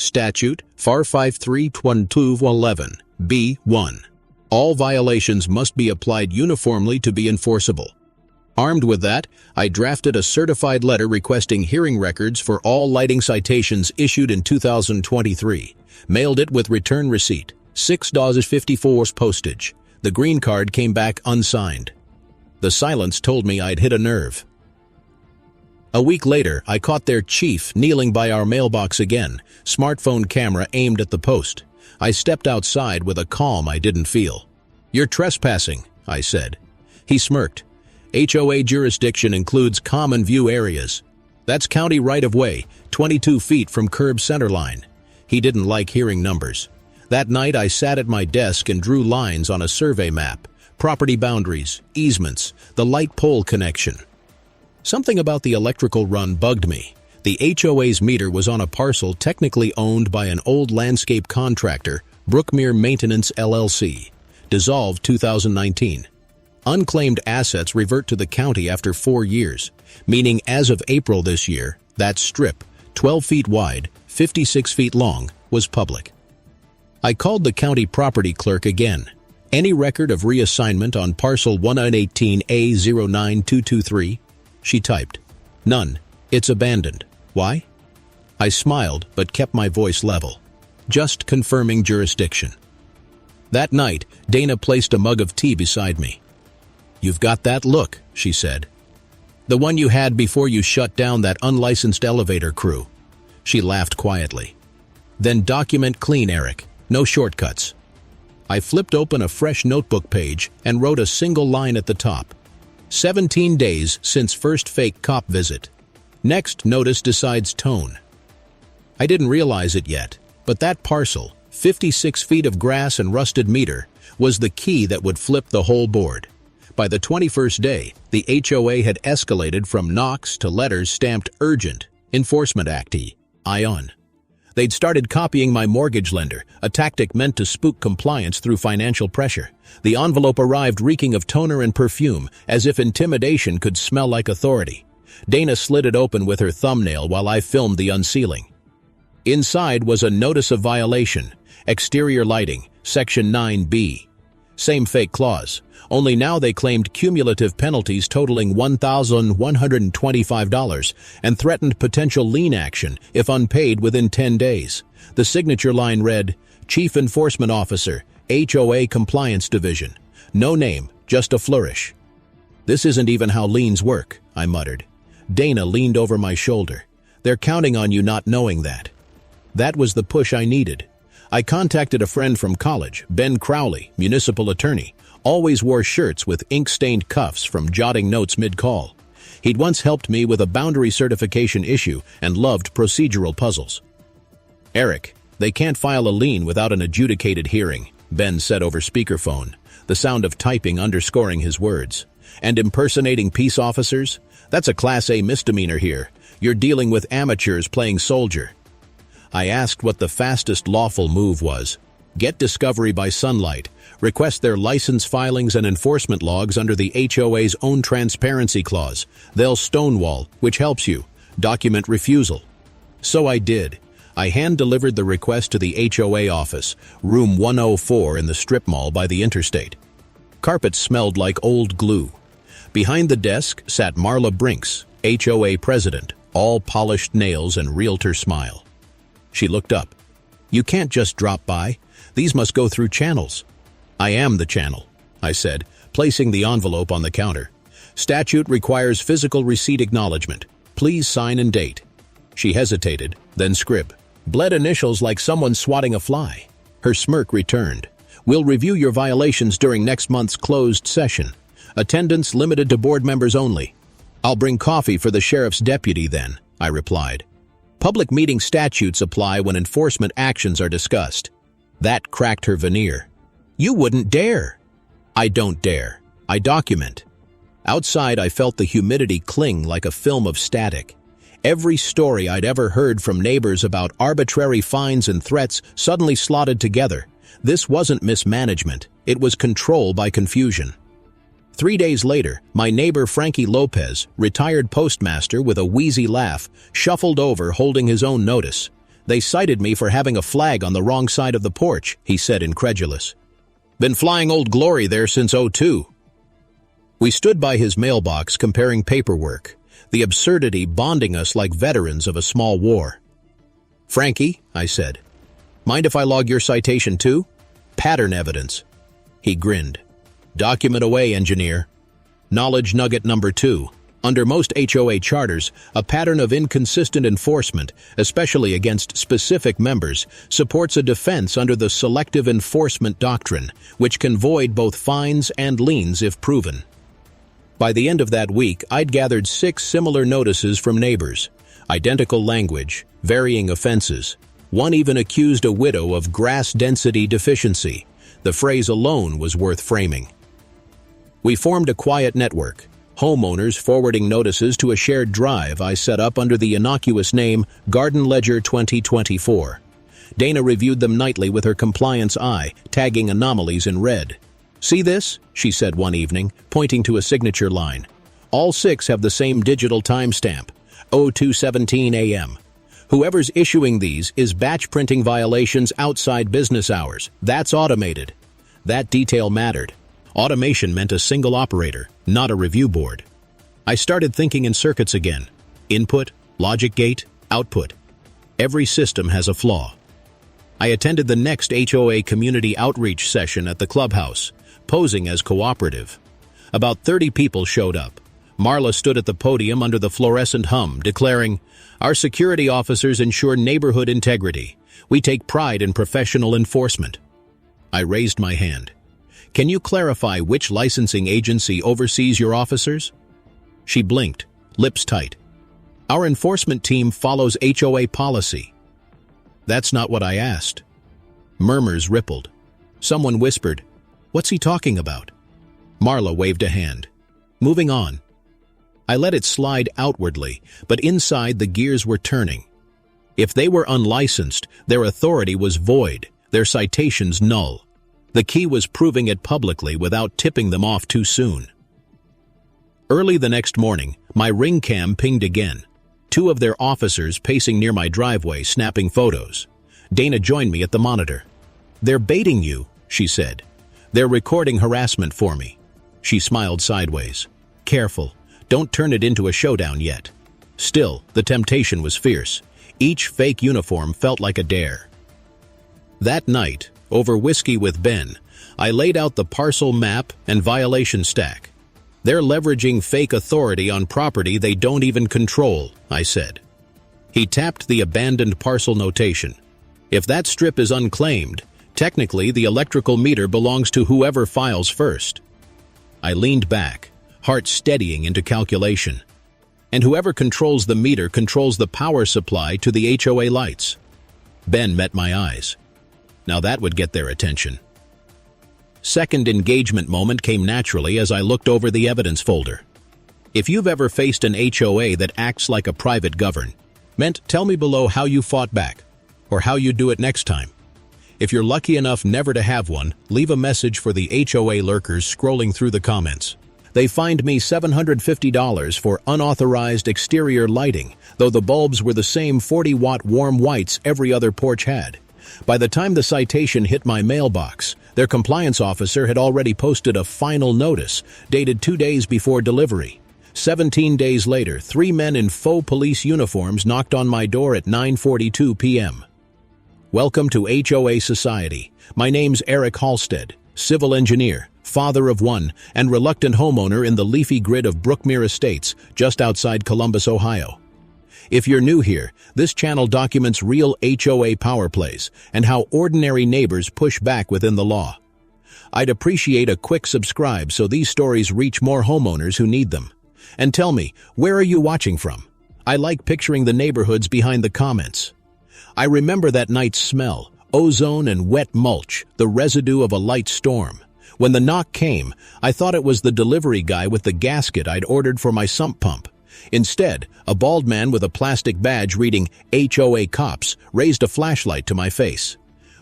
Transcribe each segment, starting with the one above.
Statute FAR 531211 B1. All violations must be applied uniformly to be enforceable. Armed with that, I drafted a certified letter requesting hearing records for all lighting citations issued in 2023, mailed it with return receipt, $6.54 postage. The green card came back unsigned. The silence told me I'd hit a nerve. A week later, I caught their chief kneeling by our mailbox again, smartphone camera aimed at the post. I stepped outside with a calm I didn't feel. "You're trespassing," I said. He smirked. "HOA jurisdiction includes common view areas. That's county right-of-way, 22 feet from curb center line." He didn't like hearing numbers. That night I sat at my desk and drew lines on a survey map, property boundaries, easements, the light pole connection. Something about the electrical run bugged me. The HOA's meter was on a parcel technically owned by an old landscape contractor, Brookmere Maintenance LLC, dissolved 2019. Unclaimed assets revert to the county after 4 years, meaning as of April this year, that strip, 12 feet wide, 56 feet long, was public. I called the county property clerk again. "Any record of reassignment on parcel 1918A09223? She typed, "None. It's abandoned." "Why?" I smiled but kept my voice level. "Just confirming jurisdiction." That night, Dana placed a mug of tea beside me. "You've got that look," she said. "The one you had before you shut down that unlicensed elevator crew." She laughed quietly. "Then document clean, Eric. No shortcuts." I flipped open a fresh notebook page and wrote a single line at the top. 17 days since first fake cop visit. Next notice decides tone. I didn't realize it yet, but that parcel, 56 feet of grass and rusted meter, was the key that would flip the whole board. By the 21st day, the HOA had escalated from knocks to letters stamped urgent, Enforcement Acty, ION. They'd started copying my mortgage lender, a tactic meant to spook compliance through financial pressure. The envelope arrived reeking of toner and perfume, as if intimidation could smell like authority. Dana slid it open with her thumbnail while I filmed the unsealing. Inside was a notice of violation, exterior lighting, Section 9B. Same fake clause, only now they claimed cumulative penalties totaling $1,125 and threatened potential lien action if unpaid within 10 days. The signature line read, "Chief Enforcement Officer, HOA Compliance Division." No name, just a flourish. "This isn't even how liens work," I muttered. Dana leaned over my shoulder. "They're counting on you not knowing that." That was the push I needed. I contacted a friend from college, Ben Crowley, municipal attorney, always wore shirts with ink-stained cuffs from jotting notes mid-call. He'd once helped me with a boundary certification issue and loved procedural puzzles. "Eric, they can't file a lien without an adjudicated hearing," Ben said over speakerphone, the sound of typing underscoring his words. "And impersonating peace officers? That's a Class A misdemeanor here. You're dealing with amateurs playing soldier." I asked what the fastest lawful move was. Get discovery by sunlight. Request their license filings and enforcement logs under the HOA's own transparency clause. They'll stonewall, which helps you. Document refusal. So I did. I hand-delivered the request to the HOA office, room 104 in the strip mall by the interstate. Carpets smelled like old glue. Behind the desk sat Marla Brinks, HOA president, all polished nails and realtor smile. She looked up. "You can't just drop by. These must go through channels." "I am the channel," I said, placing the envelope on the counter. "Statute requires physical receipt acknowledgement. Please sign and date." She hesitated, then scrib. Bled initials like someone swatting a fly. Her smirk returned. "We'll review your violations during next month's closed session. Attendance limited to board members only." "I'll bring coffee for the sheriff's deputy then," I replied. Public meeting statutes apply when enforcement actions are discussed. That cracked her veneer. "You wouldn't dare." "I don't dare. I document." Outside, I felt the humidity cling like a film of static. Every story I'd ever heard from neighbors about arbitrary fines and threats suddenly slotted together. This wasn't mismanagement. It was control by confusion. 3 days later, my neighbor Frankie Lopez, retired postmaster with a wheezy laugh, shuffled over holding his own notice. They cited me for having a flag on the wrong side of the porch, he said, incredulous. Been flying Old Glory there since '02. We stood by his mailbox comparing paperwork, the absurdity bonding us like veterans of a small war. Frankie, I said, mind if I log your citation too? Pattern evidence. He grinned. Document away, engineer. Knowledge nugget number 2. Under most HOA charters, a pattern of inconsistent enforcement, especially against specific members, supports a defense under the selective enforcement doctrine, which can void both fines and liens if proven. By the end of that week, I'd gathered 6 similar notices from neighbors. Identical language, varying offenses. One even accused a widow of grass density deficiency. The phrase alone was worth framing. We formed a quiet network, homeowners forwarding notices to a shared drive I set up under the innocuous name Garden Ledger 2024. Dana reviewed them nightly with her compliance eye, tagging anomalies in red. See this? She said one evening, pointing to a signature line. All 6 have the same digital timestamp, 02:17 a.m. Whoever's issuing these is batch printing violations outside business hours. That's automated. That detail mattered. Automation meant a single operator, not a review board. I started thinking in circuits again. Input, logic gate, output. Every system has a flaw. I attended the next HOA community outreach session at the clubhouse, posing as cooperative. About 30 people showed up. Marla stood at the podium under the fluorescent hum, declaring, "Our security officers ensure neighborhood integrity. We take pride in professional enforcement." I raised my hand. Can you clarify which licensing agency oversees your officers? She blinked, lips tight. Our enforcement team follows HOA policy. That's not what I asked. Murmurs rippled. Someone whispered, "What's he talking about?" Marla waved a hand. Moving on. I let it slide outwardly, but inside the gears were turning. If they were unlicensed, their authority was void, their citations null. The key was proving it publicly without tipping them off too soon. Early the next morning, my ring cam pinged again. 2 of their officers pacing near my driveway snapping photos. Dana joined me at the monitor. "They're baiting you," she said. "They're recording harassment for me." She smiled sideways. "Careful, don't turn it into a showdown yet." Still, the temptation was fierce. Each fake uniform felt like a dare. That night, over whiskey with Ben, I laid out the parcel map and violation stack. "They're leveraging fake authority on property they don't even control," I said. He tapped the abandoned parcel notation. "If that strip is unclaimed, technically the electrical meter belongs to whoever files first." I leaned back, heart steadying into calculation. And whoever controls the meter controls the power supply to the HOA lights. Ben met my eyes. Now that would get their attention. Second engagement moment came naturally as I looked over the evidence folder. If you've ever faced an HOA that acts like a private govern, tell me below how you fought back, or how you do it next time. If you're lucky enough never to have one, leave a message for the HOA lurkers scrolling through the comments. They fined me $750 for unauthorized exterior lighting, though the bulbs were the same 40-watt warm whites every other porch had. By the time the citation hit my mailbox, their compliance officer had already posted a final notice, dated 2 days before delivery. 17 days later, 3 men in faux police uniforms knocked on my door at 9:42 p.m. "Welcome to HOA Society. My name's Eric Halstead, civil engineer, father of 1, and reluctant homeowner in the leafy grid of Brookmere Estates, just outside Columbus, Ohio. If you're new here, this channel documents real HOA power plays and how ordinary neighbors push back within the law. I'd appreciate a quick subscribe so these stories reach more homeowners who need them. And tell me, where are you watching from? I like picturing the neighborhoods behind the comments. I remember that night's smell, ozone and wet mulch, the residue of a light storm. When the knock came, I thought it was the delivery guy with the gasket I'd ordered for my sump pump. Instead, a bald man with a plastic badge reading HOA Cops raised a flashlight to my face.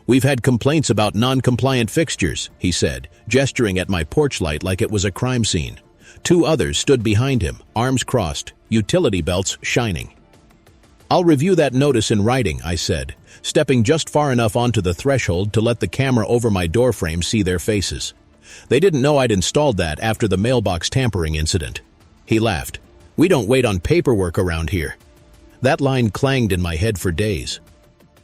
"We've had complaints about non-compliant fixtures," he said, gesturing at my porch light like it was a crime scene. 2 others stood behind him, arms crossed, utility belts shining. "I'll review that notice in writing," I said, stepping just far enough onto the threshold to let the camera over my doorframe see their faces. They didn't know I'd installed that after the mailbox tampering incident. He laughed. "We don't wait on paperwork around here." That line clanged in my head for days.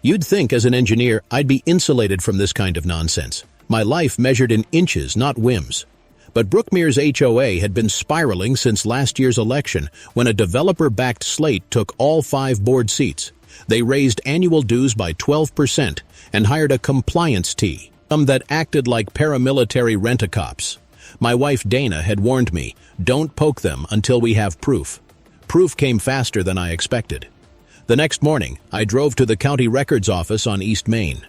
You'd think as an engineer I'd be insulated from this kind of nonsense. My life measured in inches, not whims. But Brookmere's HOA had been spiraling since last year's election when a developer-backed slate took all 5 board seats. They raised annual dues by 12% and hired a compliance team that acted like paramilitary rent-a-cops. My wife Dana had warned me, "Don't poke them until we have proof." Proof came faster than I expected. The next morning, I drove to the county records office on East Main.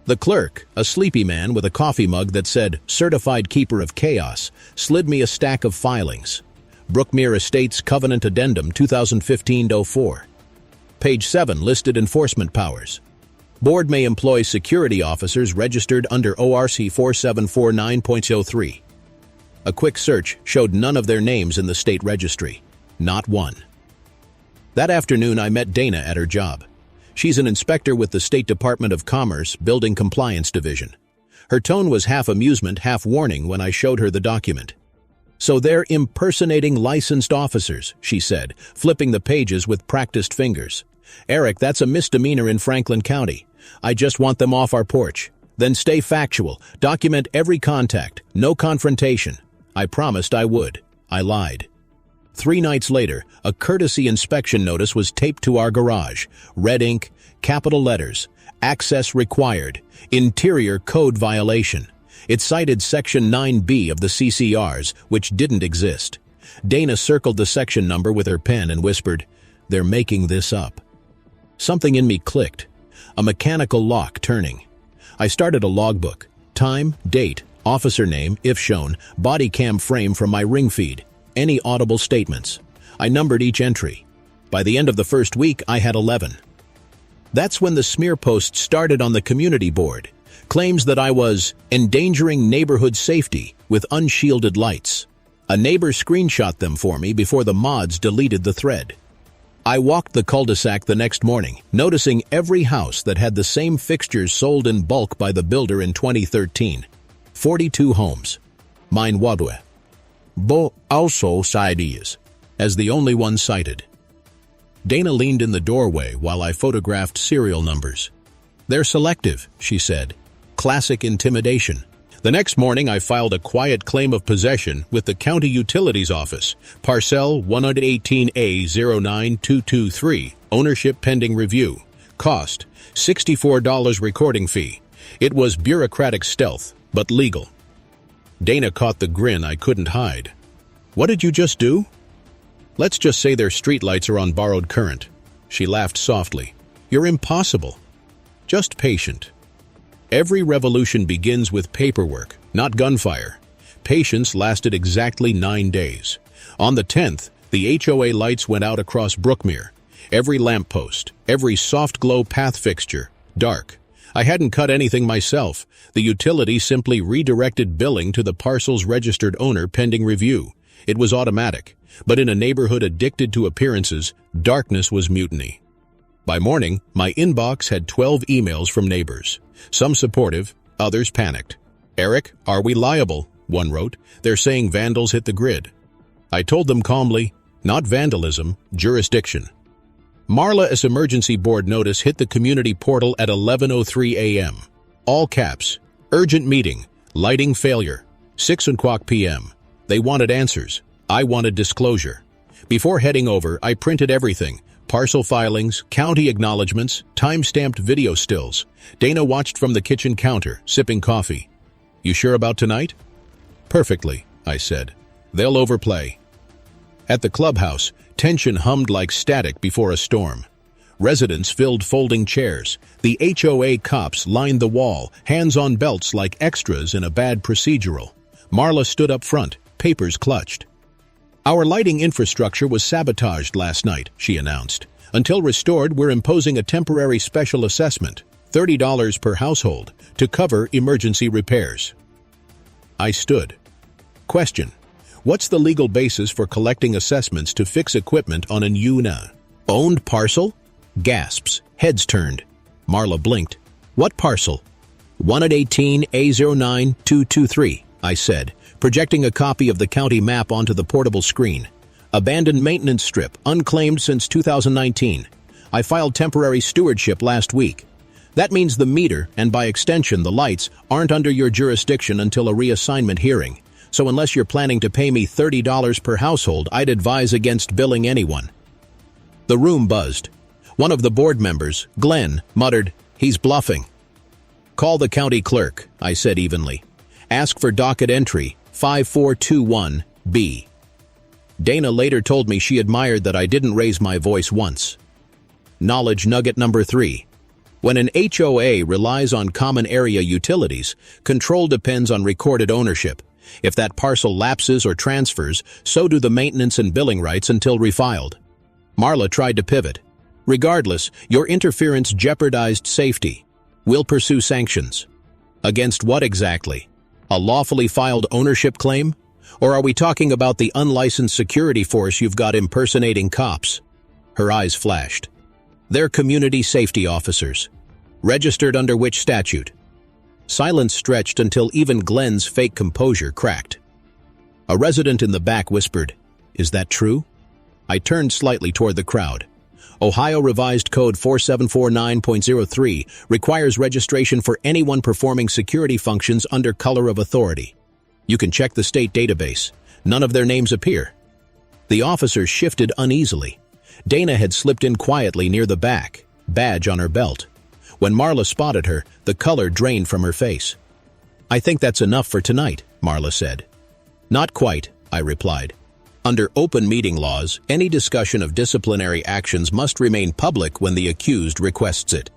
The clerk, a sleepy man with a coffee mug that said "Certified Keeper of Chaos," slid me a stack of filings. Brookmere Estates Covenant Addendum 2015-04. Page 7 listed enforcement powers. Board may employ security officers registered under ORC 4749.03. A quick search showed none of their names in the state registry. Not one. That afternoon I met Dana at her job. She's an inspector with the State Department of Commerce Building Compliance Division. Her tone was half amusement, half warning when I showed her the document. "So they're impersonating licensed officers," she said, flipping the pages with practiced fingers. "Eric, that's a misdemeanor in Franklin County. I just want them off our porch. Then stay factual. Document every contact. No confrontation." I promised I would. I lied. 3 nights later, a courtesy inspection notice was taped to our garage. Red ink, capital letters, "Access required, interior code violation." It cited Section 9B of the CCRs, which didn't exist. Dana circled the section number with her pen and whispered, "They're making this up." Something in me clicked. A mechanical lock turning. I started a logbook. Time, date, officer name, if shown, body cam frame from my ring feed. Any audible statements. I numbered each entry. By the end of the first week, I had 11. That's when the smear post started on the community board. Claims that I was endangering neighborhood safety with unshielded lights. A neighbor screenshot them for me before the mods deleted the thread. I walked the cul-de-sac the next morning, noticing every house that had the same fixtures sold in bulk by the builder in 2013. 42 homes. Mine wadwe. Bo also ideas, as the only one cited. Dana leaned in the doorway while I photographed serial numbers. "They're selective," she said. "Classic intimidation." The next morning I filed a quiet claim of possession with the County Utilities Office, Parcel 118A09223, ownership pending review. Cost, $64 recording fee. It was bureaucratic stealth, but legal. Dana caught the grin I couldn't hide. "What did you just do?" "Let's just say their streetlights are on borrowed current." She laughed softly. "You're impossible." "Just patient." Every revolution begins with paperwork, not gunfire. Patience lasted exactly 9 days. On the 10th, the HOA lights went out across Brookmere. Every lamppost, every soft glow path fixture, dark. I hadn't cut anything myself. The utility simply redirected billing to the parcel's registered owner pending review. It was automatic, but in a neighborhood addicted to appearances, darkness was mutiny. By morning, my inbox had 12 emails from neighbors. Some supportive, others panicked. "Eric, are we liable?" one wrote. "They're saying vandals hit the grid." I told them calmly, "Not vandalism, jurisdiction." Marla's emergency board notice hit the community portal at 11:03 a.m. All caps, "Urgent meeting, lighting failure, 6:00 p.m. They wanted answers. I wanted disclosure. Before heading over, I printed everything. Parcel filings, county acknowledgments, time-stamped video stills. Dana watched from the kitchen counter, sipping coffee. "You sure about tonight?" "Perfectly," I said. "They'll overplay." At the clubhouse, tension hummed like static before a storm. Residents filled folding chairs. The HOA cops lined the wall, hands on belts like extras in a bad procedural. Marla stood up front, papers clutched. "Our lighting infrastructure was sabotaged last night," she announced. "Until restored, we're imposing a temporary special assessment, $30 per household, to cover emergency repairs." I stood. Question: what's the legal basis for collecting assessments to fix equipment on an UNA-owned parcel? Gasps. Heads turned. Marla blinked. What parcel? 1 at 18 A09223, I said, projecting a copy of the county map onto the portable screen. Abandoned maintenance strip, unclaimed since 2019. I filed temporary stewardship last week. That means the meter, and by extension the lights, aren't under your jurisdiction until a reassignment hearing. So unless you're planning to pay me $30 per household, I'd advise against billing anyone. The room buzzed. One of the board members, Glenn, muttered, "He's bluffing." "Call the county clerk," I said evenly. "Ask for docket entry 5421B. Dana later told me she admired that I didn't raise my voice once. Knowledge nugget number 3. When an HOA relies on common area utilities, control depends on recorded ownership. If that parcel lapses or transfers, so do the maintenance and billing rights until refiled. Marla tried to pivot. Regardless, your interference jeopardized safety. We'll pursue sanctions. Against what exactly? A lawfully filed ownership claim? Or are we talking about the unlicensed security force you've got impersonating cops? Her eyes flashed. They're community safety officers. Registered under which statute? Silence stretched until even Glenn's fake composure cracked. A resident in the back whispered, "Is that true?" I turned slightly toward the crowd. Ohio Revised Code 4749.03 requires registration for anyone performing security functions under color of authority. You can check the state database. None of their names appear. The officers shifted uneasily. Dana had slipped in quietly near the back, badge on her belt. When Marla spotted her, the color drained from her face. "I think that's enough for tonight," Marla said. "Not quite," I replied. Under open meeting laws, any discussion of disciplinary actions must remain public when the accused requests it.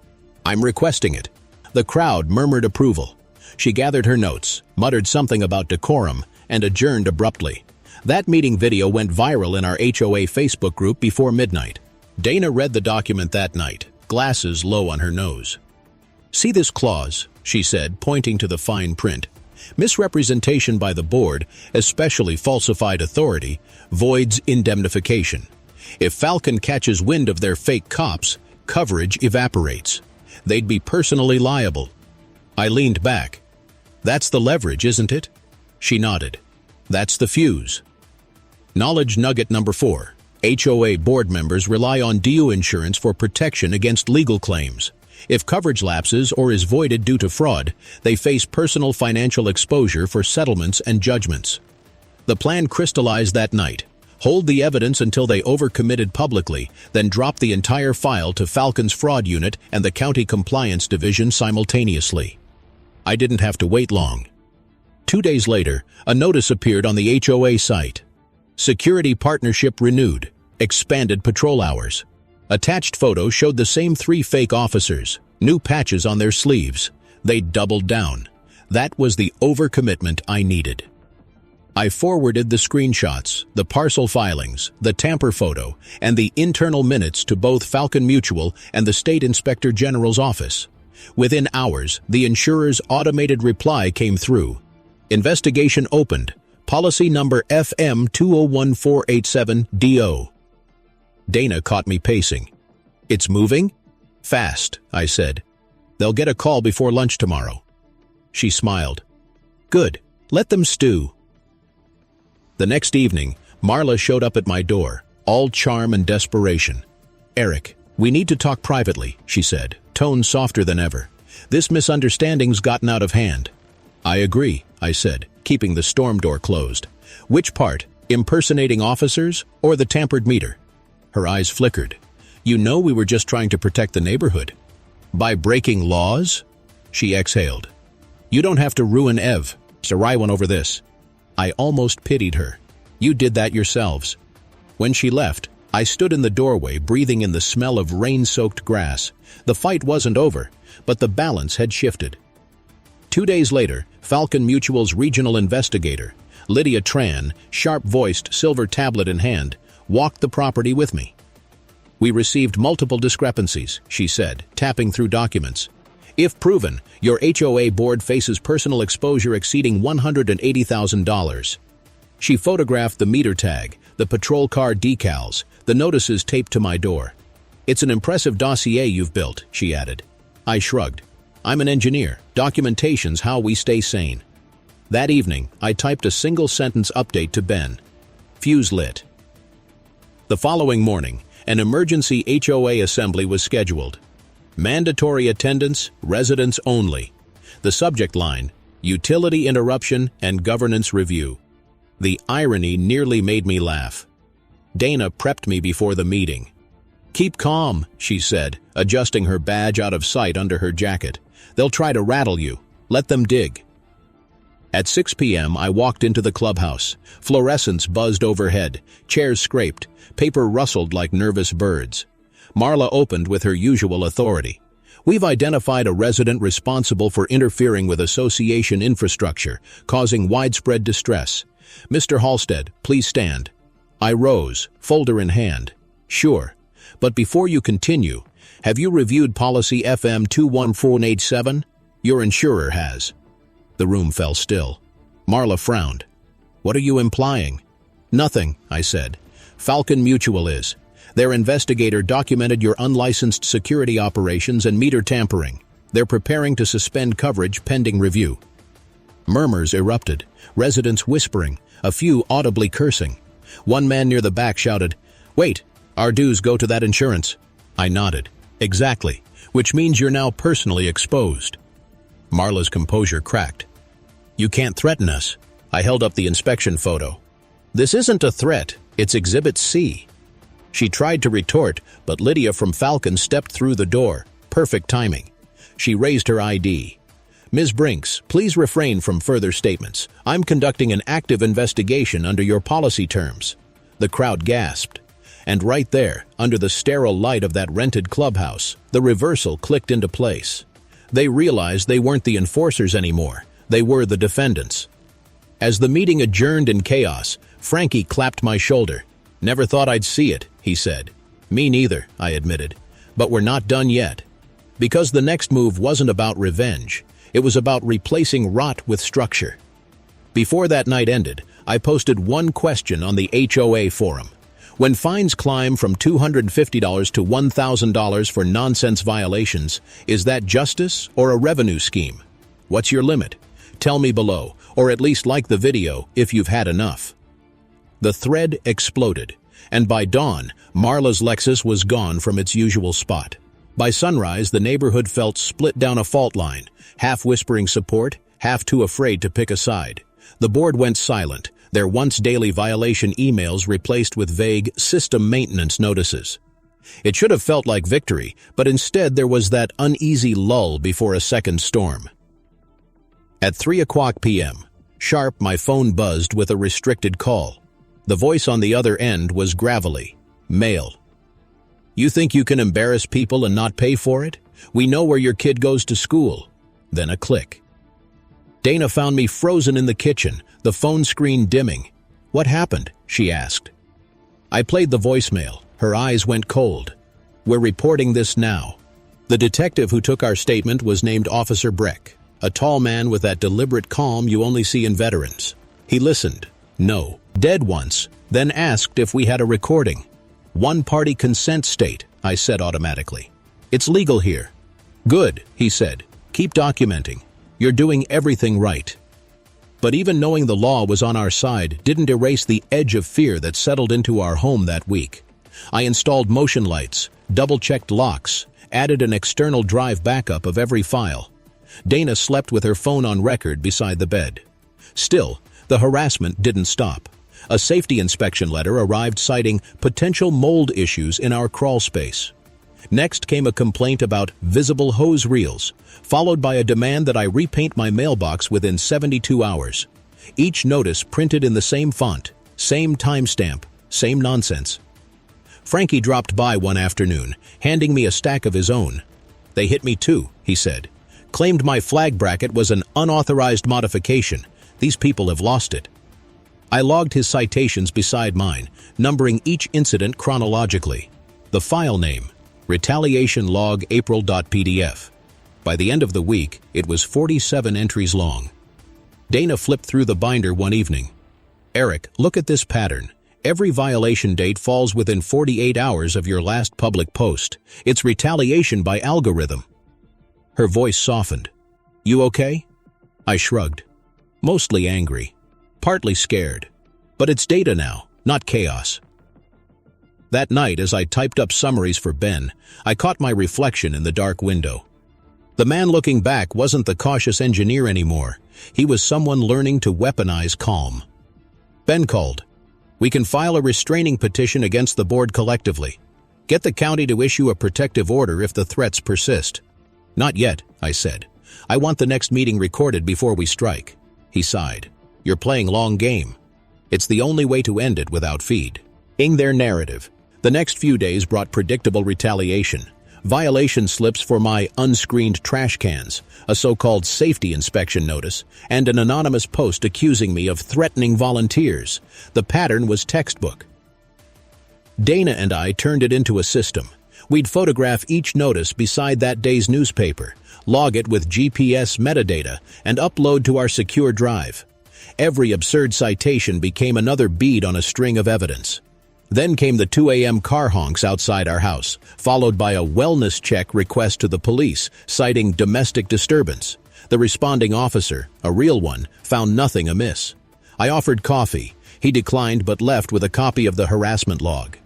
I'm requesting it. The crowd murmured approval. She gathered her notes, muttered something about decorum, and adjourned abruptly. That meeting video went viral in our HOA Facebook group before midnight. Dana read the document that night, glasses low on her nose. "See this clause," she said, pointing to the fine print. "Misrepresentation by the board, especially falsified authority, voids indemnification. If Falcon catches wind of their fake cops, coverage evaporates. They'd be personally liable." I leaned back. "That's the leverage, isn't it?" She nodded. "That's the fuse." Knowledge nugget number 4. HOA board members rely on DU insurance for protection against legal claims. If coverage lapses or is voided due to fraud, they face personal financial exposure for settlements and judgments. The plan crystallized that night. Hold the evidence until they overcommitted publicly, then drop the entire file to Falcon's fraud unit and the county compliance division simultaneously. I didn't have to wait long. 2 days later, a notice appeared on the HOA site. Security partnership renewed. Expanded patrol hours. Attached photos showed the same 3 fake officers, new patches on their sleeves. They doubled down. That was the overcommitment I needed. I forwarded the screenshots, the parcel filings, the tamper photo, and the internal minutes to both Falcon Mutual and the State Inspector General's office. Within hours, the insurer's automated reply came through. Investigation opened. Policy number FM 201-487-DO. Dana caught me pacing. "It's moving?" "Fast," I said. "They'll get a call before lunch tomorrow." She smiled. "Good. Let them stew." The next evening, Marla showed up at my door, all charm and desperation. "Eric, we need to talk privately," she said, tone softer than ever. "This misunderstanding's gotten out of hand." "I agree," I said, keeping the storm door closed. "Which part? Impersonating officers or the tampered meter?" Her eyes flickered. "You know we were just trying to protect the neighborhood." "By breaking laws?" She exhaled. "You don't have to ruin Ev. Sarai went over this." I almost pitied her. "You did that yourselves." When she left, I stood in the doorway breathing in the smell of rain-soaked grass. The fight wasn't over, but the balance had shifted. 2 days later, Falcon Mutual's regional investigator, Lydia Tran, sharp-voiced, silver tablet in hand, walked the property with me. "We received multiple discrepancies," she said, tapping through documents. "If proven, your HOA board faces personal exposure exceeding $180,000. She photographed the meter tag, the patrol car decals, the notices taped to my door. It's an impressive dossier you've built, she added. I shrugged. I'm an engineer. Documentation's how we stay sane. That evening, I typed a single-sentence update to Ben. Fuse lit. The following morning, an emergency HOA assembly was scheduled. Mandatory attendance, residents only. The subject line, utility interruption and governance review. The irony nearly made me laugh. Dana prepped me before the meeting. Keep calm, she said, adjusting her badge out of sight under her jacket. They'll try to rattle you. Let them dig. At 6 p.m., I walked into the clubhouse. Fluorescents buzzed overhead, chairs scraped, paper rustled like nervous birds. Marla opened with her usual authority. We've identified a resident responsible for interfering with association infrastructure, causing widespread distress. Mr. Halstead, please stand. I rose, folder in hand. Sure. But before you continue, have you reviewed policy FM 21487? Your insurer has. The room fell still. Marla frowned. What are you implying? Nothing, I said. Falcon Mutual is. Their investigator documented your unlicensed security operations and meter tampering. They're preparing to suspend coverage pending review. Murmurs erupted, residents whispering, a few audibly cursing. One man near the back shouted, "Wait, our dues go to that insurance." I nodded. Exactly, which means you're now personally exposed. Marla's composure cracked. You can't threaten us. I held up the inspection photo. This isn't a threat, it's Exhibit C. She tried to retort, but Lydia from Falcon stepped through the door. Perfect timing. She raised her ID. Ms. Brinks, please refrain from further statements. I'm conducting an active investigation under your policy terms. The crowd gasped. And right there, under the sterile light of that rented clubhouse, the reversal clicked into place. They realized they weren't the enforcers anymore. They were the defendants. As the meeting adjourned in chaos, Frankie clapped my shoulder. Never thought I'd see it, he said. Me neither, I admitted. But we're not done yet. Because the next move wasn't about revenge. It was about replacing rot with structure. Before that night ended, I posted one question on the HOA forum. When fines climb from $250 to $1,000 for nonsense violations, is that justice or a revenue scheme? What's your limit? Tell me below, or at least like the video if you've had enough. The thread exploded, and by dawn, Marla's Lexus was gone from its usual spot. By sunrise, the neighborhood felt split down a fault line, half whispering support, half too afraid to pick a side. The board went silent, their once-daily violation emails replaced with vague system maintenance notices. It should have felt like victory, but instead there was that uneasy lull before a second storm. At 3:00 p.m., sharp, my phone buzzed with a restricted call. The voice on the other end was gravelly. Male. You think you can embarrass people and not pay for it? We know where your kid goes to school. Then a click. Dana found me frozen in the kitchen, the phone screen dimming. What happened? She asked. I played the voicemail. Her eyes went cold. We're reporting this now. The detective who took our statement was named Officer Breck, a tall man with that deliberate calm you only see in veterans. He listened. No. Dead once, then asked if we had a recording. One-party consent state, I said automatically. It's legal here. Good, he said. Keep documenting. You're doing everything right. But even knowing the law was on our side didn't erase the edge of fear that settled into our home that week. I installed motion lights, double-checked locks, added an external drive backup of every file. Dana slept with her phone on record beside the bed. Still, the harassment didn't stop. A safety inspection letter arrived citing potential mold issues in our crawl space. Next came a complaint about visible hose reels, followed by a demand that I repaint my mailbox within 72 hours. Each notice printed in the same font, same timestamp, same nonsense. Frankie dropped by one afternoon, handing me a stack of his own. They hit me too, he said. Claimed my flag bracket was an unauthorized modification. These people have lost it. I logged his citations beside mine, numbering each incident chronologically. The file name, Retaliation Log April.pdf. By the end of the week, it was 47 entries long. Dana flipped through the binder one evening. Eric, look at this pattern. Every violation date falls within 48 hours of your last public post. It's retaliation by algorithm. Her voice softened. You okay? I shrugged. Mostly angry. Partly scared. But it's data now, not chaos. That night, as I typed up summaries for Ben, I caught my reflection in the dark window. The man looking back wasn't the cautious engineer anymore. He was someone learning to weaponize calm. Ben called. We can file a restraining petition against the board collectively. Get the county to issue a protective order if the threats persist. Not yet, I said. I want the next meeting recorded before we strike. He sighed. You're playing long game. It's the only way to end it without feed. In their narrative, the next few days brought predictable retaliation. Violation slips for my unscreened trash cans, a so-called safety inspection notice, and an anonymous post accusing me of threatening volunteers. The pattern was textbook. Dana and I turned it into a system. We'd photograph each notice beside that day's newspaper, log it with GPS metadata, and upload to our secure drive. Every absurd citation became another bead on a string of evidence. Then came the 2 a.m. car honks outside our house, followed by a wellness check request to the police, citing domestic disturbance. The responding officer, a real one, found nothing amiss. I offered coffee. He declined but left with a copy of the harassment log.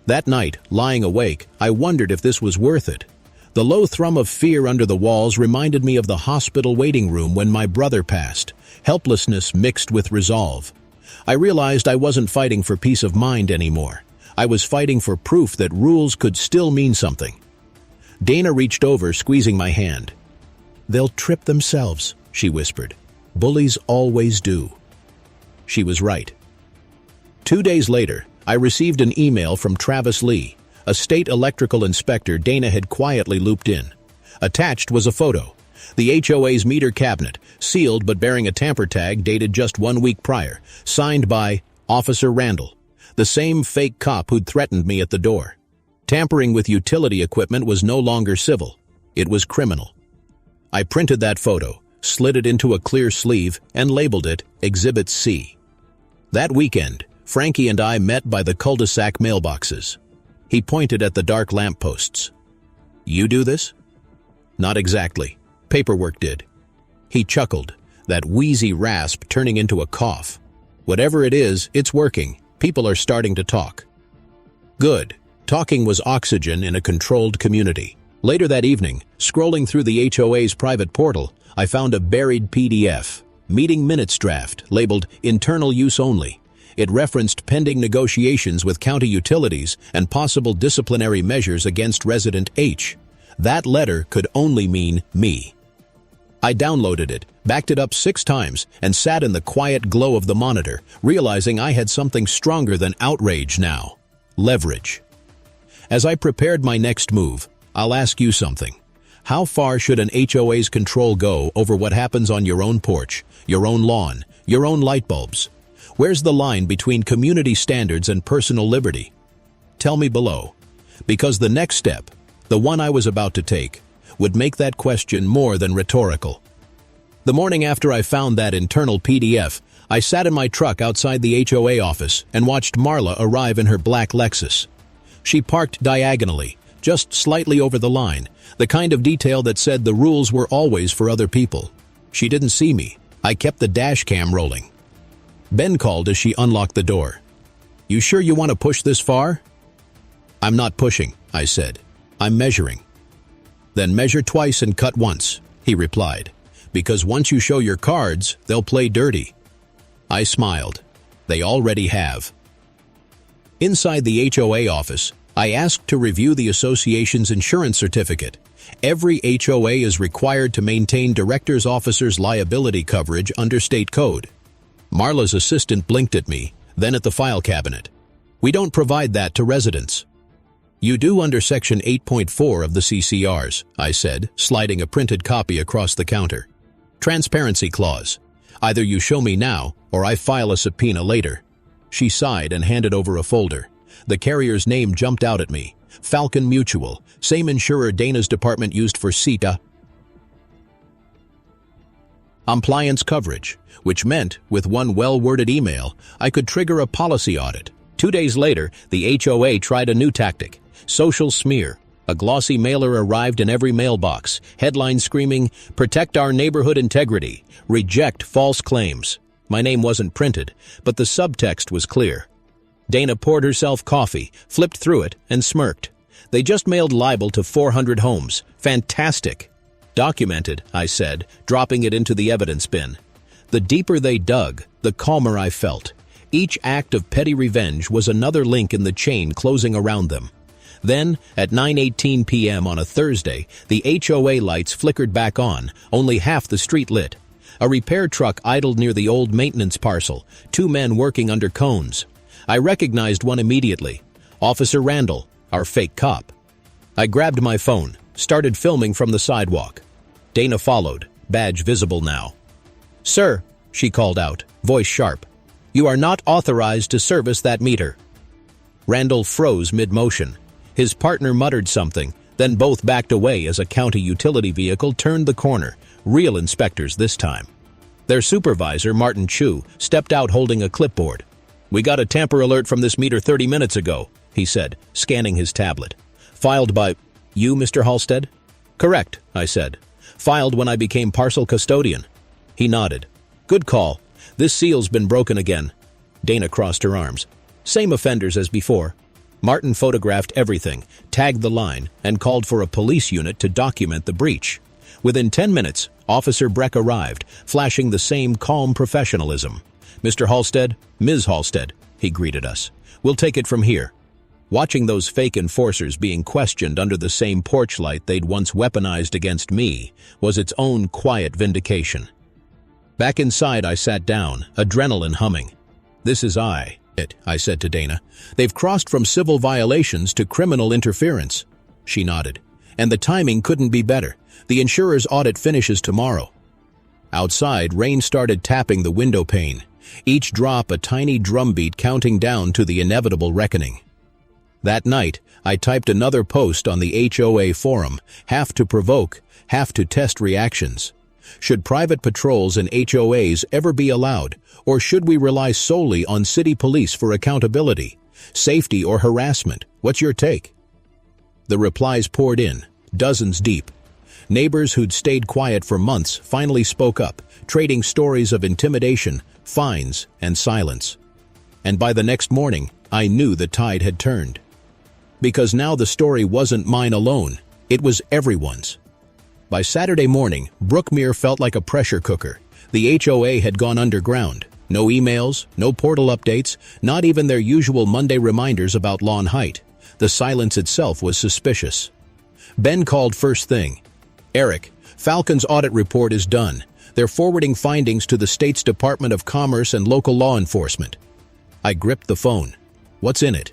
That night, lying awake, I wondered if this was worth it. The low thrum of fear under the walls reminded me of the hospital waiting room when my brother passed, helplessness mixed with resolve. I realized I wasn't fighting for peace of mind anymore. I was fighting for proof that rules could still mean something. Dana reached over, squeezing my hand. They'll trip themselves, she whispered. Bullies always do. She was right. 2 days later, I received an email from Travis Lee, a state electrical inspector Dana had quietly looped in. Attached was a photo. The HOA's meter cabinet, sealed but bearing a tamper tag dated just 1 week prior, signed by Officer Randall, the same fake cop who'd threatened me at the door. Tampering with utility equipment was no longer civil. It was criminal. I printed that photo, slid it into a clear sleeve, and labeled it Exhibit C. That weekend, Frankie and I met by the cul-de-sac mailboxes. He pointed at the dark lampposts. You do this? Not exactly. Paperwork did. He chuckled, that wheezy rasp turning into a cough. Whatever it is, it's working. People are starting to talk. Good. Talking was oxygen in a controlled community. Later that evening, scrolling through the HOA's private portal, I found a buried PDF, meeting minutes draft, labeled Internal Use Only. It referenced pending negotiations with county utilities and possible disciplinary measures against resident H. That letter could only mean me. I downloaded it, backed it up 6 times, and sat in the quiet glow of the monitor, realizing I had something stronger than outrage now. Leverage. As I prepared my next move, I'll ask you something. How far should an HOA's control go over what happens on your own porch, your own lawn, your own light bulbs? Where's the line between community standards and personal liberty? Tell me below, because the next step, the one I was about to take, would make that question more than rhetorical. The morning after I found that internal PDF, I sat in my truck outside the HOA office and watched Marla arrive in her black Lexus. She parked diagonally, just slightly over the line, the kind of detail that said the rules were always for other people. She didn't see me. I kept the dash cam rolling. Ben called as she unlocked the door. You sure you want to push this far? I'm not pushing, I said. I'm measuring. Then measure twice and cut once, he replied. Because once you show your cards, they'll play dirty. I smiled. They already have. Inside the HOA office, I asked to review the association's insurance certificate. Every HOA is required to maintain director's officer's liability coverage under state code. Marla's assistant blinked at me, then at the file cabinet. We don't provide that to residents. You do under Section 8.4 of the CCRs, I said, sliding a printed copy across the counter. Transparency clause. Either you show me now, or I file a subpoena later. She sighed and handed over a folder. The carrier's name jumped out at me. Falcon Mutual, same insurer Dana's department used for CETA. Compliance coverage, which meant, with one well-worded email, I could trigger a policy audit. 2 days later, the HOA tried a new tactic: social smear. A glossy mailer arrived in every mailbox, headlines screaming, "Protect our neighborhood integrity. Reject false claims." My name wasn't printed, but the subtext was clear. Dana poured herself coffee, flipped through it, and smirked. They just mailed libel to 400 homes. Fantastic. Documented, I said, dropping it into the evidence bin. The deeper they dug, the calmer I felt. Each act of petty revenge was another link in the chain closing around them. Then, at 9:18 p.m. on a Thursday, the HOA lights flickered back on, only half the street lit. A repair truck idled near the old maintenance parcel, 2 men working under cones. I recognized one immediately. Officer Randall, our fake cop. I grabbed my phone, started filming from the sidewalk. Dana followed, badge visible now. "Sir," she called out, voice sharp, "you are not authorized to service that meter." Randall froze mid-motion. His partner muttered something, then both backed away as a county utility vehicle turned the corner, real inspectors this time. Their supervisor, Martin Chu, stepped out holding a clipboard. "We got a tamper alert from this meter 30 minutes ago," he said, scanning his tablet. "Filed by you, Mr. Halstead?" "Correct," I said. "Filed when I became parcel custodian." He nodded. "Good call. This seal's been broken again." Dana crossed her arms. "Same offenders as before." Martin photographed everything, tagged the line, and called for a police unit to document the breach. Within 10 minutes, Officer Breck arrived, flashing the same calm professionalism. "Mr. Halstead, Ms. Halstead," he greeted us. "We'll take it from here." Watching those fake enforcers being questioned under the same porch light they'd once weaponized against me was its own quiet vindication. Back inside, I sat down, adrenaline humming. "This is it," I said to Dana. "They've crossed from civil violations to criminal interference." She nodded. "And the timing couldn't be better. The insurer's audit finishes tomorrow." Outside, rain started tapping the window pane, each drop a tiny drumbeat counting down to the inevitable reckoning. That night, I typed another post on the HOA forum, half to provoke, half to test reactions. Should private patrols in HOAs ever be allowed, or should we rely solely on city police for accountability? Safety or harassment? What's your take? The replies poured in, dozens deep. Neighbors who'd stayed quiet for months finally spoke up, trading stories of intimidation, fines, and silence. And by the next morning, I knew the tide had turned. Because now the story wasn't mine alone, it was everyone's. By Saturday morning, Brookmere felt like a pressure cooker. The HOA had gone underground. No emails, no portal updates, not even their usual Monday reminders about lawn height. The silence itself was suspicious. Ben called first thing. "Eric, Falcon's audit report is done. They're forwarding findings to the state's Department of Commerce and local law enforcement." I gripped the phone. "What's in it?"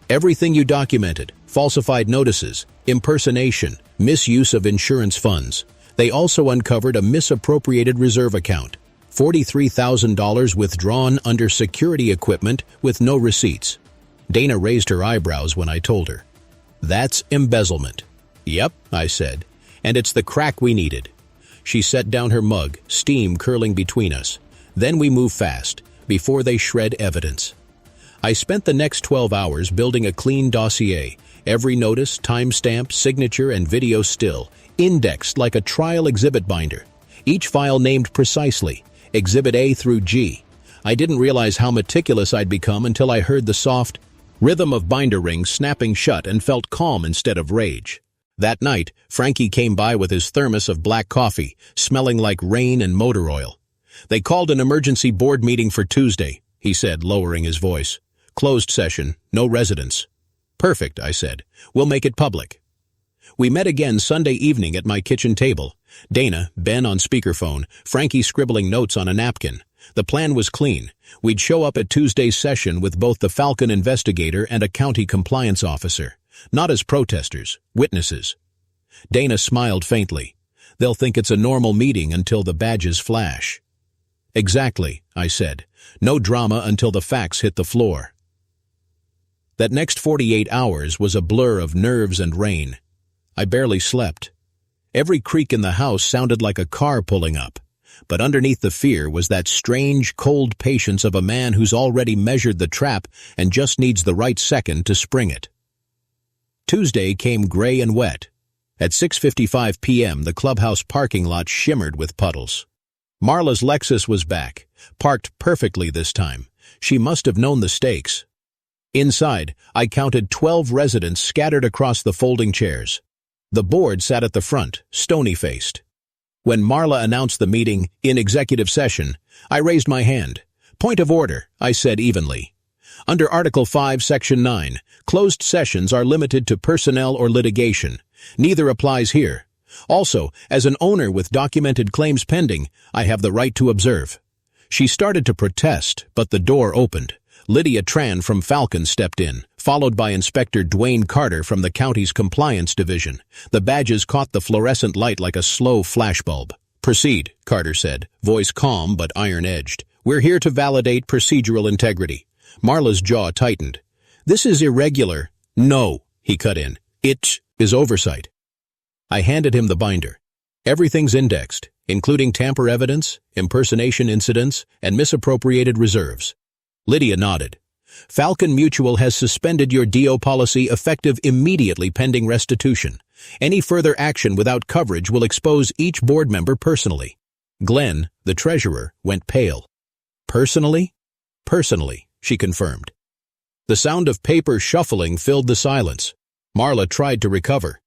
"Everything you documented, falsified notices, impersonation, misuse of insurance funds. They also uncovered a misappropriated reserve account, $43,000 withdrawn under security equipment with no receipts." Dana raised her eyebrows when I told her. "That's embezzlement." "Yep," I said, "and it's the crack we needed." She set down her mug, steam curling between us. "Then we move fast, before they shred evidence." I spent the next 12 hours building a clean dossier, every notice, timestamp, signature, and video still, indexed like a trial exhibit binder. Each file named precisely, Exhibit A through G. I didn't realize how meticulous I'd become until I heard the soft rhythm of binder rings snapping shut and felt calm instead of rage. That night, Frankie came by with his thermos of black coffee, smelling like rain and motor oil. "They called an emergency board meeting for Tuesday," he said, lowering his voice. "Closed session, no residents." "Perfect," I said. "We'll make it public." We met again Sunday evening at my kitchen table. Dana, Ben on speakerphone, Frankie scribbling notes on a napkin. The plan was clean. We'd show up at Tuesday's session with both the Falcon investigator and a county compliance officer. Not as protesters, witnesses. Dana smiled faintly. "They'll think it's a normal meeting until the badges flash." "Exactly," I said. "No drama until the facts hit the floor." That next 48 hours was a blur of nerves and rain. I barely slept. Every creak in the house sounded like a car pulling up. but underneath the fear was that strange, cold patience of a man who's already measured the trap and just needs the right second to spring it. Tuesday came gray and wet. At 6:55 p.m., the clubhouse parking lot shimmered with puddles. Marla's Lexus was back, parked perfectly this time. She must have known the stakes. Inside, I counted 12 residents scattered across the folding chairs. The board sat at the front, stony-faced. When Marla announced the meeting in executive session, I raised my hand. "Point of order," I said evenly. "Under Article 5, Section 9, closed sessions are limited to personnel or litigation. Neither applies here. Also, as an owner with documented claims pending, I have the right to observe." She started to protest, but the door opened. Lydia Tran from Falcon stepped in, followed by Inspector Dwayne Carter from the county's compliance division. The badges caught the fluorescent light like a slow flashbulb. "Proceed," Carter said, voice calm but iron-edged. "We're here to validate procedural integrity." Marla's jaw tightened. "This is irregular." "No," he cut in. "It is oversight." I handed him the binder. "Everything's indexed, including tamper evidence, impersonation incidents, and misappropriated reserves." Lydia nodded. "Falcon Mutual has suspended your DO policy effective immediately pending restitution. Any further action without coverage will expose each board member personally." Glenn, the treasurer, went pale. "Personally?" "Personally," she confirmed. The sound of paper shuffling filled the silence. Marla tried to recover.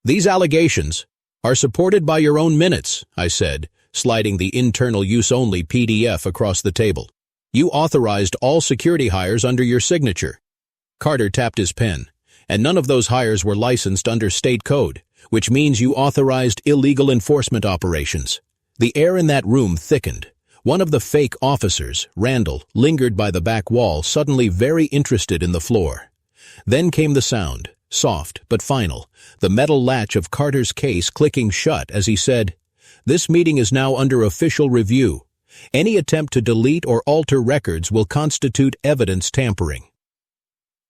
"These allegations are supported by your own minutes," I said, sliding the internal use-only PDF across the table. "You authorized all security hires under your signature." Carter tapped his pen. "And none of those hires were licensed under state code, which means you authorized illegal enforcement operations." The air in that room thickened. One of the fake officers, Randall, lingered by the back wall, suddenly very interested in the floor. Then came the sound, soft but final, the metal latch of Carter's case clicking shut as he said, "This meeting is now under official review. Any attempt to delete or alter records will constitute evidence tampering."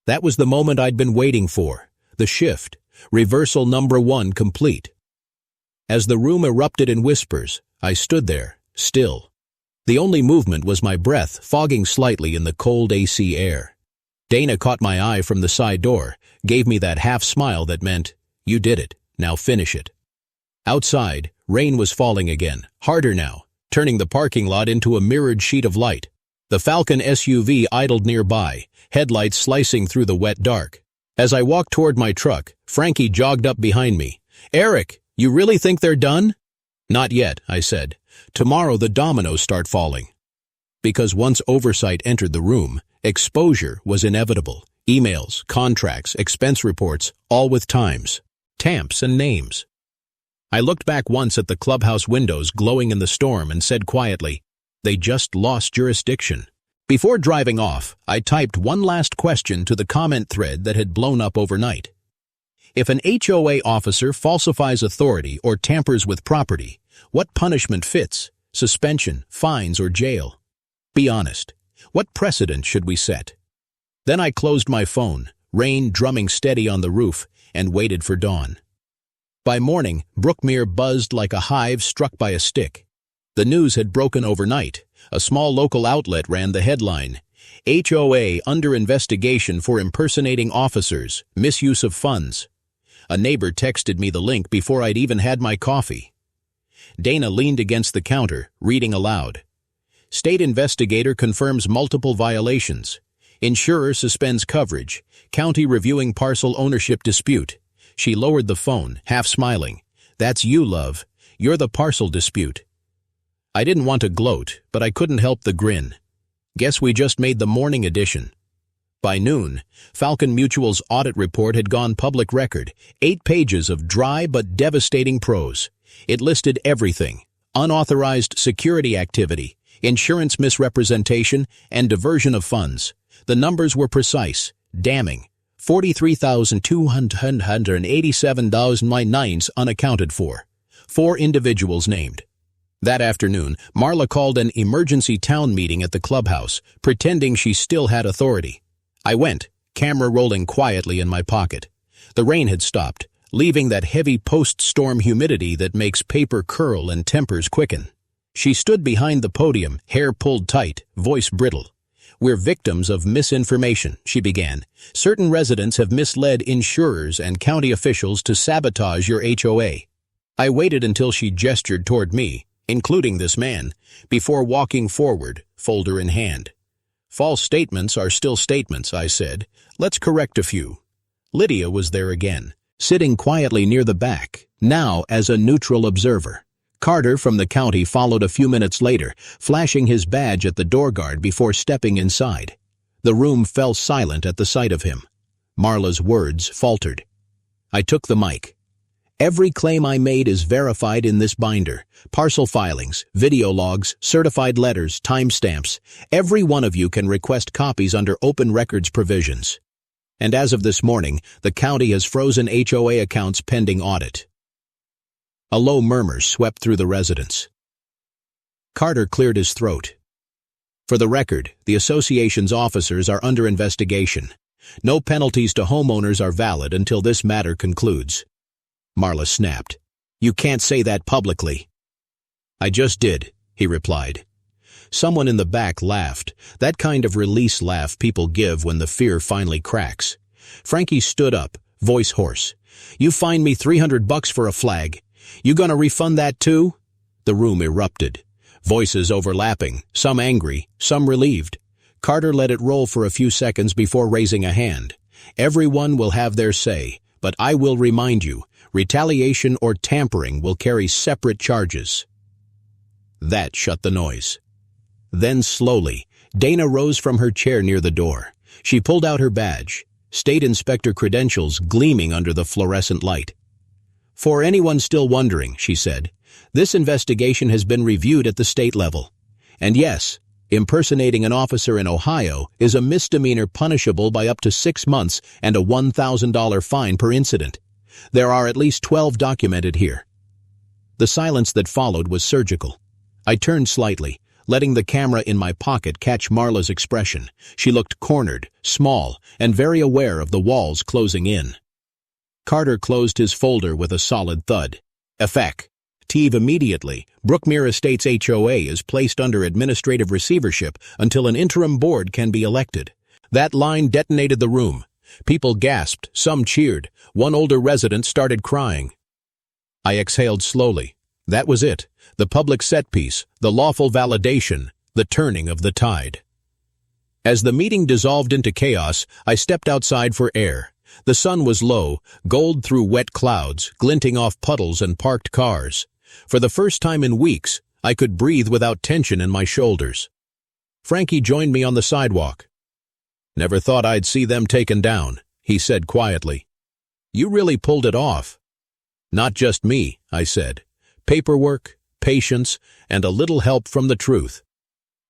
That was the moment I'd been waiting for. The shift, reversal number 1 complete. As the room erupted in whispers, I stood there, still. The only movement was my breath fogging slightly in the cold AC air. Dana caught my eye from the side door, gave me that half smile that meant, "You did it, now finish it." Outside, rain was falling again, harder now, turning the parking lot into a mirrored sheet of light. The Falcon SUV idled nearby, headlights slicing through the wet dark. As I walked toward my truck, Frankie jogged up behind me. "Eric, you really think they're done?" "Not yet," I said. "Tomorrow the dominoes start falling." Because once oversight entered the room, exposure was inevitable. Emails, contracts, expense reports, all with times, tamps, and names. I looked back once at the clubhouse windows glowing in the storm and said quietly, "They just lost jurisdiction." Before driving off, I typed one last question to the comment thread that had blown up overnight. If an HOA officer falsifies authority or tampers with property, what punishment fits? Suspension, fines, or jail? Be honest. What precedent should we set? Then I closed my phone, rain drumming steady on the roof, and waited for dawn. By morning, Brookmere buzzed like a hive struck by a stick. The news had broken overnight. A small local outlet ran the headline, "HOA under investigation for impersonating officers, misuse of funds." A neighbor texted me the link before I'd even had my coffee. Dana leaned against the counter, reading aloud. "State investigator confirms multiple violations. Insurer suspends coverage. County reviewing parcel ownership dispute." She lowered the phone, half smiling. "That's you, love. You're the parcel dispute." I didn't want to gloat, but I couldn't help the grin. Guess we just made the morning edition. By noon, Falcon Mutual's audit report had gone public record, 8 pages of dry but devastating prose. It listed everything: unauthorized security activity, insurance misrepresentation, and diversion of funds. The numbers were precise, damning. $43,287 unaccounted for. 4 individuals named. That afternoon, Marla called an emergency town meeting at the clubhouse, pretending she still had authority. I went, camera rolling quietly in my pocket. The rain had stopped, leaving that heavy post-storm humidity that makes paper curl and tempers quicken. She stood behind the podium, hair pulled tight, voice brittle. "We're victims of misinformation," she began. "Certain residents have misled insurers and county officials to sabotage your HOA." I waited until she gestured toward me, including this man, before walking forward, folder in hand. "False statements are still statements," I said. "Let's correct a few." Lydia was there again, sitting quietly near the back, now as a neutral observer. Carter from the county followed a few minutes later, flashing his badge at the door guard before stepping inside. The room fell silent at the sight of him. Marla's words faltered. I took the mic. "Every claim I made is verified in this binder. Parcel filings, video logs, certified letters, timestamps. Every one of you can request copies under open records provisions. And as of this morning, the county has frozen HOA accounts pending audit." A low murmur swept through the residence. Carter cleared his throat. "For the record, the association's officers are under investigation. No penalties to homeowners are valid until this matter concludes." Marla snapped. "You can't say that publicly." "I just did," he replied. Someone in the back laughed, that kind of release laugh people give when the fear finally cracks. Frankie stood up, voice hoarse. "You fined me $300 for a flag. You gonna refund that too?" The room erupted. Voices overlapping, some angry, some relieved. Carter let it roll for a few seconds before raising a hand. "Everyone will have their say, but I will remind you, retaliation or tampering will carry separate charges." That shut the noise. Then slowly, Dana rose from her chair near the door. She pulled out her badge, state inspector credentials gleaming under the fluorescent light. "For anyone still wondering," she said, "this investigation has been reviewed at the state level. And yes, impersonating an officer in Ohio is a misdemeanor punishable by up to 6 months and a $1,000 fine per incident. There are at least 12 documented here." The silence that followed was surgical. I turned slightly, letting the camera in my pocket catch Marla's expression. She looked cornered, small, and very aware of the walls closing in. Carter closed his folder with a solid thud. "Effective immediately. Brookmere Estates HOA is placed under administrative receivership until an interim board can be elected." That line detonated the room. People gasped, some cheered. One older resident started crying. I exhaled slowly. That was it. The public set piece, the lawful validation, the turning of the tide. As the meeting dissolved into chaos, I stepped outside for air. The sun was low, gold through wet clouds, glinting off puddles and parked cars. For the first time in weeks, I could breathe without tension in my shoulders. Frankie joined me on the sidewalk. "Never thought I'd see them taken down," he said quietly. "You really pulled it off." "Not just me," I said. "Paperwork, patience, and a little help from the truth."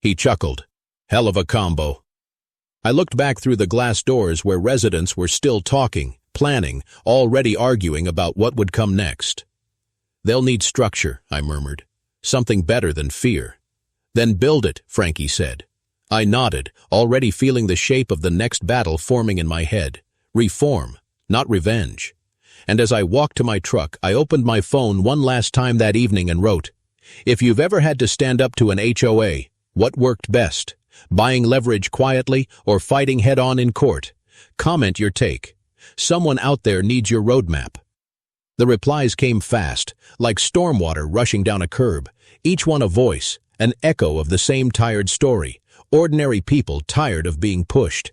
He chuckled. "Hell of a combo." I looked back through the glass doors where residents were still talking, planning, already arguing about what would come next. "They'll need structure," I murmured. "Something better than fear." "Then build it," Frankie said. I nodded, already feeling the shape of the next battle forming in my head. Reform, not revenge. And as I walked to my truck, I opened my phone one last time that evening and wrote, "If you've ever had to stand up to an HOA, what worked best? Buying leverage quietly or fighting head-on in court? Comment your take. Someone out there needs your roadmap." The replies came fast, like stormwater rushing down a curb, each one a voice, an echo of the same tired story, ordinary people tired of being pushed.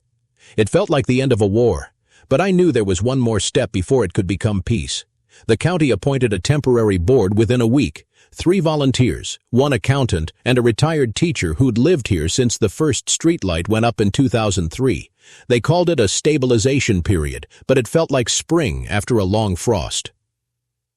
It felt like the end of a war, but I knew there was one more step before it could become peace. The county appointed a temporary board within a week, 3 volunteers, 1 accountant, and a retired teacher who'd lived here since the first streetlight went up in 2003. They called it a stabilization period, but it felt like spring after a long frost.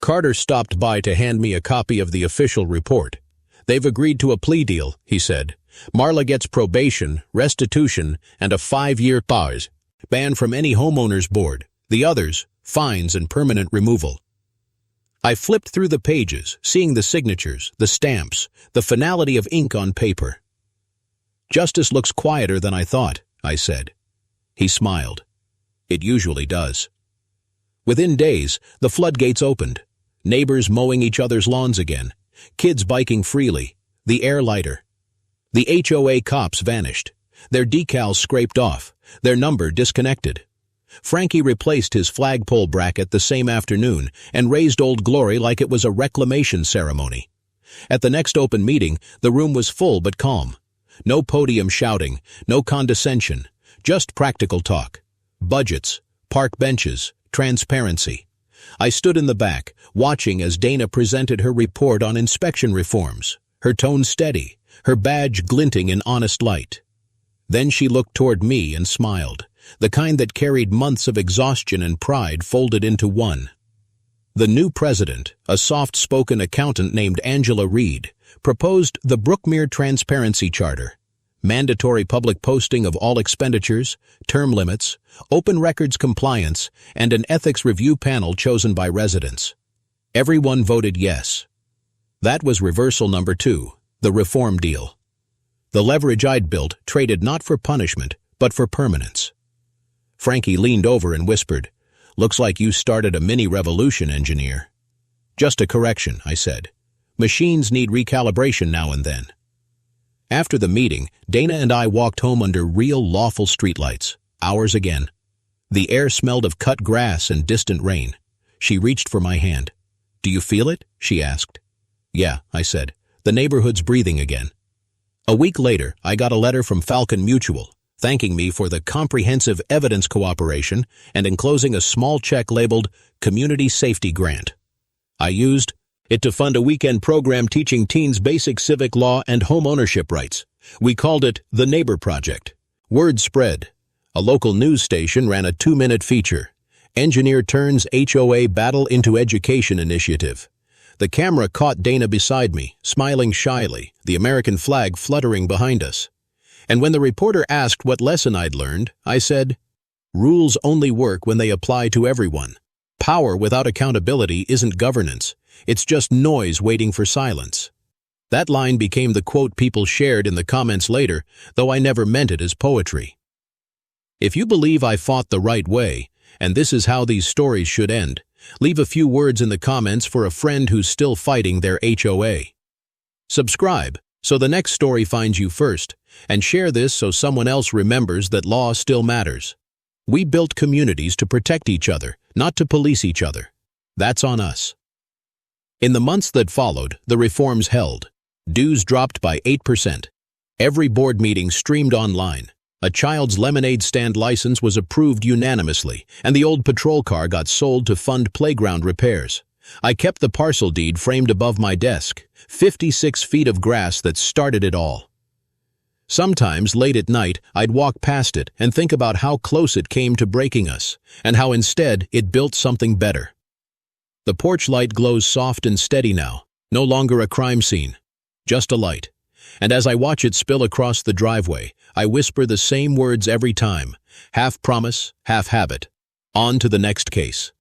Carter stopped by to hand me a copy of the official report. "They've agreed to a plea deal," he said. "Marla gets probation, restitution, and a 5-year pause. Ban from any homeowners board. The others, fines and permanent removal." I flipped through the pages, seeing the signatures, the stamps, the finality of ink on paper. "Justice looks quieter than I thought," I said. He smiled. "It usually does." Within days, the floodgates opened. Neighbors mowing each other's lawns again. Kids biking freely. The air lighter. The HOA cops vanished. Their decals scraped off. Their number disconnected. Frankie replaced his flagpole bracket the same afternoon and raised Old Glory like it was a reclamation ceremony. At the next open meeting, the room was full but calm. No podium shouting, no condescension, just practical talk. Budgets, park benches, transparency. I stood in the back, watching as Dana presented her report on inspection reforms, her tone steady, her badge glinting in honest light. Then she looked toward me and smiled, the kind that carried months of exhaustion and pride folded into one. The new president, a soft-spoken accountant named Angela Reed, proposed the Brookmere Transparency Charter. Mandatory public posting of all expenditures, term limits, open records compliance, and an ethics review panel chosen by residents. Everyone voted yes. That was reversal number 2, the reform deal. The leverage I'd built traded not for punishment, but for permanence. Frankie leaned over and whispered, "Looks like you started a mini-revolution, engineer." "Just a correction," I said. "Machines need recalibration now and then." After the meeting, Dana and I walked home under real lawful streetlights, ours again. The air smelled of cut grass and distant rain. She reached for my hand. "Do you feel it?" she asked. "Yeah," I said. "The neighborhood's breathing again." A week later, I got a letter from Falcon Mutual, thanking me for the comprehensive evidence cooperation and enclosing a small check labeled Community Safety Grant. I used it to fund a weekend program teaching teens basic civic law and home ownership rights. We called it the Neighbor Project. Word spread. A local news station ran a 2-minute feature. Engineer turns HOA Battle into Education initiative. The camera caught Dana beside me, smiling shyly, the American flag fluttering behind us. And when the reporter asked what lesson I'd learned, I said, "Rules only work when they apply to everyone. Power without accountability isn't governance. It's just noise waiting for silence." That line became the quote people shared in the comments later, though I never meant it as poetry. If you believe I fought the right way, and this is how these stories should end, leave a few words in the comments for a friend who's still fighting their HOA. Subscribe so the next story finds you first, and share this so someone else remembers that law still matters. We built communities to protect each other, not to police each other. That's on us. In the months that followed, the reforms held. Dues dropped by 8%. Every board meeting streamed online. A child's lemonade stand license was approved unanimously, and the old patrol car got sold to fund playground repairs. I kept the parcel deed framed above my desk, 56 feet of grass that started it all. Sometimes, late at night, I'd walk past it and think about how close it came to breaking us, and how instead it built something better. The porch light glows soft and steady now, no longer a crime scene, just a light. And as I watch it spill across the driveway, I whisper the same words every time, half promise, half habit. On to the next case.